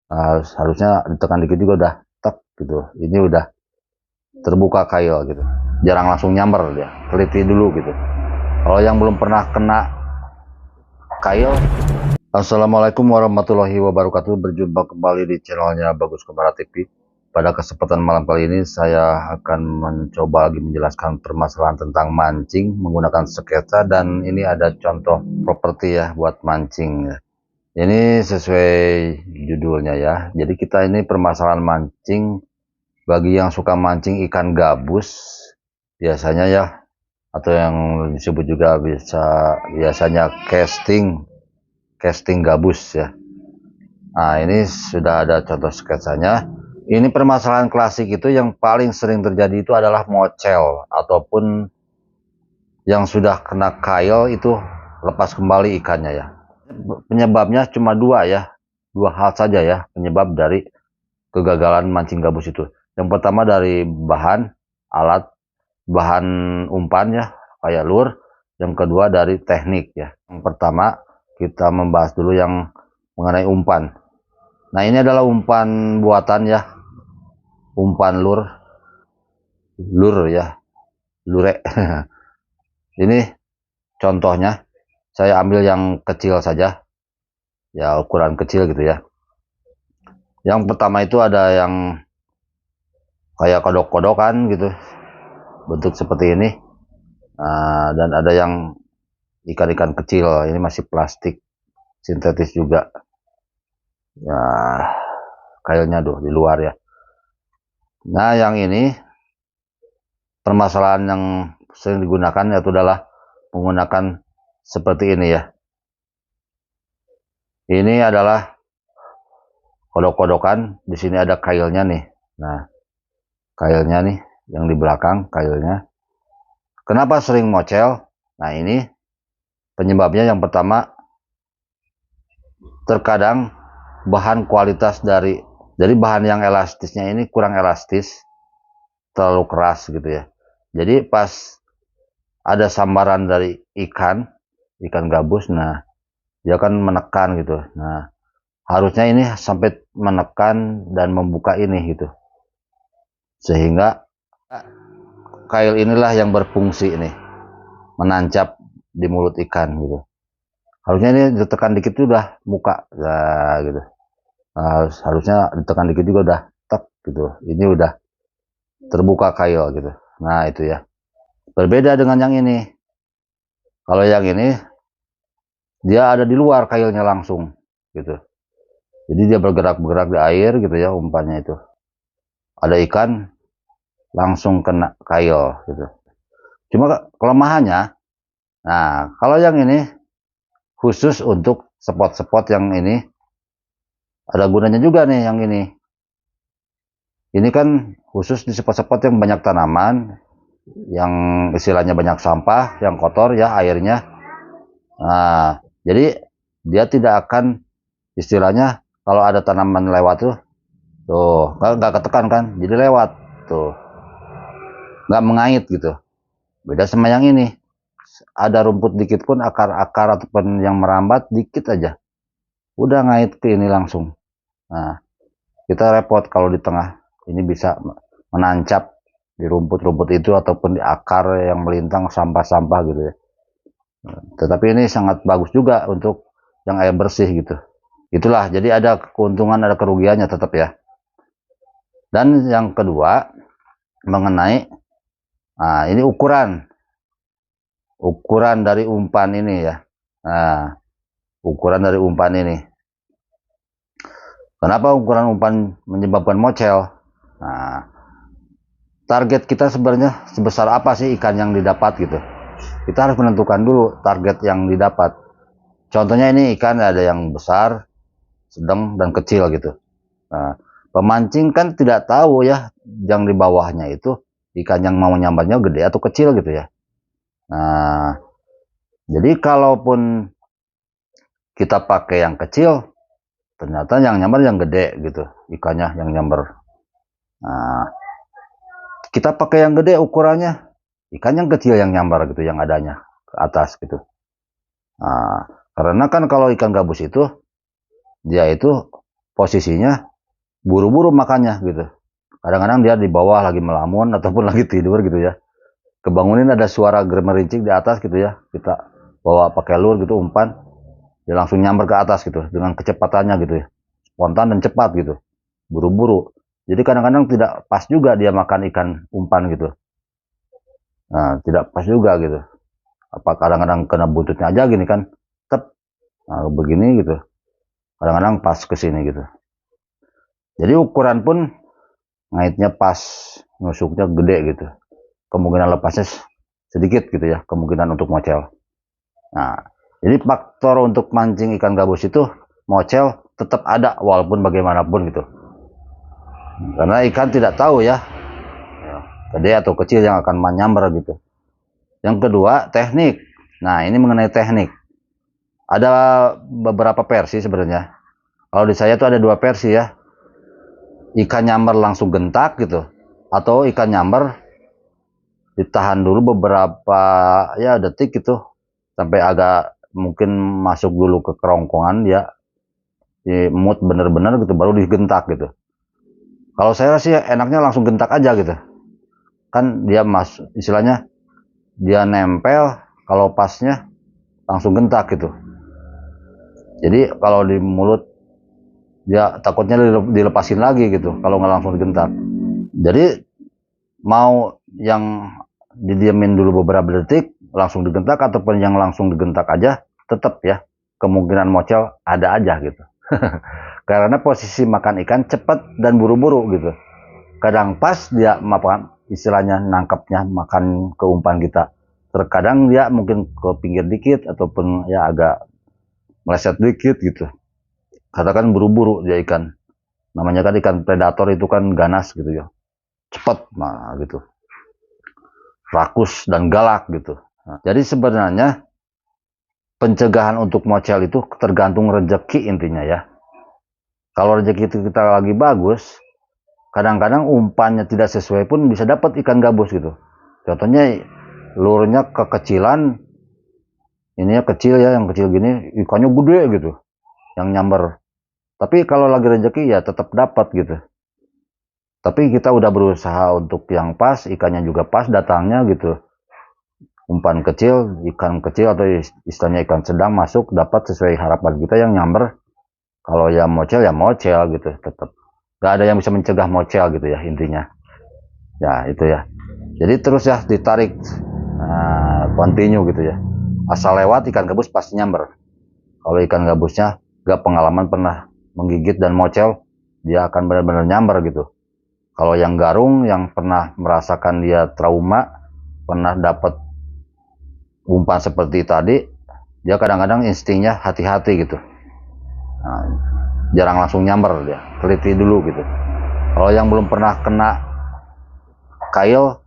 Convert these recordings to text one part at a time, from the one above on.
Harusnya ditekan dikit juga udah tek gitu. Ini udah terbuka kail gitu. Jarang langsung nyamber dia, teliti dulu gitu. Kalau yang belum pernah kena kail, Assalamualaikum warahmatullahi wabarakatuh. Berjumpa kembali di channelnya Bagus Kemara TV. Pada kesempatan malam kali ini saya akan mencoba lagi menjelaskan permasalahan tentang mancing menggunakan sketsa, dan ini ada contoh properti ya buat mancing. Ini sesuai judulnya ya. Jadi kita ini permasalahan mancing bagi yang suka mancing ikan gabus biasanya ya, atau yang disebut juga biasanya casting gabus ya. Nah, ini sudah ada contoh sketsanya. Ini permasalahan klasik itu yang paling sering terjadi itu adalah mocel, ataupun yang sudah kena kail itu lepas kembali ikannya ya. Penyebabnya cuma dua ya, dua hal saja ya penyebab dari kegagalan mancing gabus itu. Yang pertama dari bahan umpan ya, kayak lure. Yang kedua dari teknik ya. Yang pertama kita membahas dulu yang mengenai umpan. Nah, ini adalah umpan buatan ya, umpan lure ya, lure. Ini contohnya, saya ambil yang kecil saja, ya ukuran kecil gitu ya. Yang pertama itu ada yang kayak kodok-kodokan gitu, bentuk seperti ini. Nah, dan ada yang ikan-ikan kecil, ini masih plastik, sintetis juga. Ya, kailnya tuh di luar ya. Nah, yang ini permasalahan yang sering digunakan yaitu adalah menggunakan seperti ini ya. Ini adalah kodok-kodokan, di sini ada kailnya nih. Nah, kailnya nih yang di belakang kailnya. Kenapa sering mocel? Nah, ini penyebabnya yang pertama, terkadang bahan kualitas dari bahan yang elastisnya ini kurang elastis, terlalu keras gitu ya. Jadi pas ada sambaran dari ikan gabus, nah dia akan menekan gitu. Nah, harusnya ini sampai menekan dan membuka ini gitu, sehingga kail inilah yang berfungsi ini menancap di mulut ikan gitu. Harusnya ini ditekan dikit udah buka ya gitu. Harusnya ditekan dikit juga udah tek gitu. Ini udah terbuka kail gitu. Nah, itu ya. Berbeda dengan yang ini. Kalau yang ini dia ada di luar kailnya langsung gitu. Jadi dia bergerak-gerak di air gitu ya, umpannya itu. Ada ikan langsung kena kail gitu. Cuma kelemahannya, nah kalau yang ini khusus untuk spot-spot yang ini, ada gunanya juga nih yang ini. Ini kan khusus di spot-spot yang banyak tanaman, yang istilahnya banyak sampah, yang kotor ya airnya. Nah, jadi dia tidak akan, istilahnya kalau ada tanaman lewat tuh nggak ketekan kan, jadi lewat tuh, nggak mengait gitu. Beda sama yang ini, ada rumput dikit pun, akar-akar ataupun yang merambat dikit aja, udah ngait ke ini langsung. Nah, kita repot kalau di tengah ini bisa menancap di rumput-rumput itu ataupun di akar yang melintang sampah-sampah gitu ya. Tetapi ini sangat bagus juga untuk yang air bersih gitu. Itulah, jadi ada keuntungan ada kerugiannya tetap ya. Dan yang kedua mengenai, nah ini ukuran dari umpan ini ya. Nah, ukuran dari umpan ini. Kenapa ukuran umpan menyebabkan mocel? Nah, target kita sebenarnya sebesar apa sih ikan yang didapat gitu. Kita harus menentukan dulu target yang didapat. Contohnya ini ikan ada yang besar, sedang, dan kecil gitu. Nah, pemancing kan tidak tahu ya yang di bawahnya itu ikan yang mau nyambarnya gede atau kecil gitu ya. Nah, jadi kalaupun kita pakai yang kecil, ternyata yang nyambar yang gede gitu, ikannya yang nyambar. Nah, kita pakai yang gede ukurannya, ikan yang kecil yang nyambar gitu, yang adanya ke atas gitu. Nah, karena kan kalau ikan gabus itu dia itu posisinya buru-buru makannya gitu. Kadang-kadang dia di bawah lagi melamun ataupun lagi tidur gitu ya. Kebangunin ada suara gemerincing di atas gitu ya. Kita bawa pakai lure gitu, umpan, dia langsung nyamber ke atas gitu dengan kecepatannya gitu ya. Spontan dan cepat gitu. Buru-buru. Jadi kadang-kadang tidak pas juga dia makan ikan umpan gitu. Nah, tidak pas juga gitu. Apa kadang-kadang kena buntutnya aja gini kan. Tep. Nah, begini gitu. Kadang-kadang pas ke sini gitu. Jadi ukuran pun ngaitnya pas, nusuknya gede gitu. Kemungkinan lepasnya sedikit gitu ya, kemungkinan untuk mocel. Nah, jadi faktor untuk mancing ikan gabus itu mocel tetap ada walaupun bagaimanapun gitu. Karena ikan tidak tahu ya, gede atau kecil yang akan menyambar gitu. Yang kedua, teknik. Nah, ini mengenai teknik. Ada beberapa versi sebenarnya. Kalau di saya tuh ada dua versi ya. Ikan nyamber langsung gentak gitu, atau ikan nyamber ditahan dulu beberapa ya detik gitu sampai agak mungkin masuk dulu ke kerongkongan dia di mood bener-bener gitu baru digentak gitu. Kalau saya sih enaknya langsung gentak aja gitu, kan dia istilahnya dia nempel, kalau pasnya langsung gentak gitu. Jadi kalau di mulut dia takutnya dilepasin lagi gitu kalau nggak langsung digentak. Jadi mau yang didiemin dulu beberapa detik langsung digentak ataupun yang langsung digentak aja, tetap ya kemungkinan mocel ada aja gitu. Karena posisi makan ikan cepat dan buru-buru gitu. Kadang pas dia makan, istilahnya nangkapnya makan ke umpan kita. Terkadang dia mungkin ke pinggir dikit ataupun ya agak meleset dikit gitu. Karena kan buru-buru dia ikan. Namanya kan ikan predator itu kan ganas gitu ya. Cepat nah gitu. Rakus dan galak gitu. Nah, jadi sebenarnya pencegahan untuk mocel itu tergantung rezeki intinya ya. Kalau rezeki itu kita lagi bagus, kadang-kadang umpannya tidak sesuai pun bisa dapat ikan gabus gitu. Contohnya lurnya kekecilan, ininya kecil ya, yang kecil gini, ikannya gede gitu, yang nyamber. Tapi kalau lagi rezeki ya tetap dapat gitu. Tapi kita udah berusaha untuk yang pas, ikannya juga pas datangnya gitu. Umpan kecil, ikan kecil atau istilahnya ikan sedang masuk dapat sesuai harapan kita yang nyamber. Kalau ya mocel gitu tetap. Gak ada yang bisa mencegah mocel gitu ya intinya. Ya itu ya. Jadi terus ya ditarik, continue gitu ya. Asal lewat ikan gabus pasti nyamber. Kalau ikan gabusnya gak pengalaman pernah menggigit dan mocel, dia akan benar-benar nyamber gitu. Kalau yang garung yang pernah merasakan dia trauma, pernah dapat umpan seperti tadi, dia kadang-kadang instingnya hati-hati gitu. Nah, jarang langsung nyamber dia, teliti dulu gitu. Kalau yang belum pernah kena kail,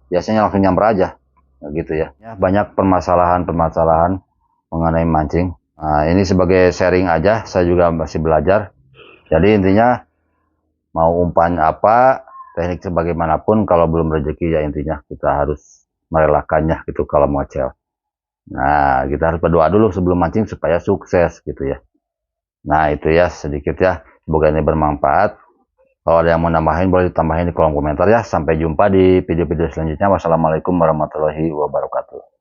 biasanya langsung nyamber aja, nah, gitu ya. Banyak permasalahan-permasalahan mengenai mancing. Nah, ini sebagai sharing aja, saya juga masih belajar. Jadi intinya mau umpan apa, teknik sebagaimanapun, kalau belum rezeki ya intinya kita harus merelakannya gitu kalau mocel. Nah, kita harus berdoa dulu sebelum mancing supaya sukses gitu ya. Nah, itu ya sedikit ya. Semoga ini bermanfaat. Kalau ada yang mau nambahin boleh ditambahin di kolom komentar ya. Sampai jumpa di video-video selanjutnya. Wassalamualaikum warahmatullahi wabarakatuh.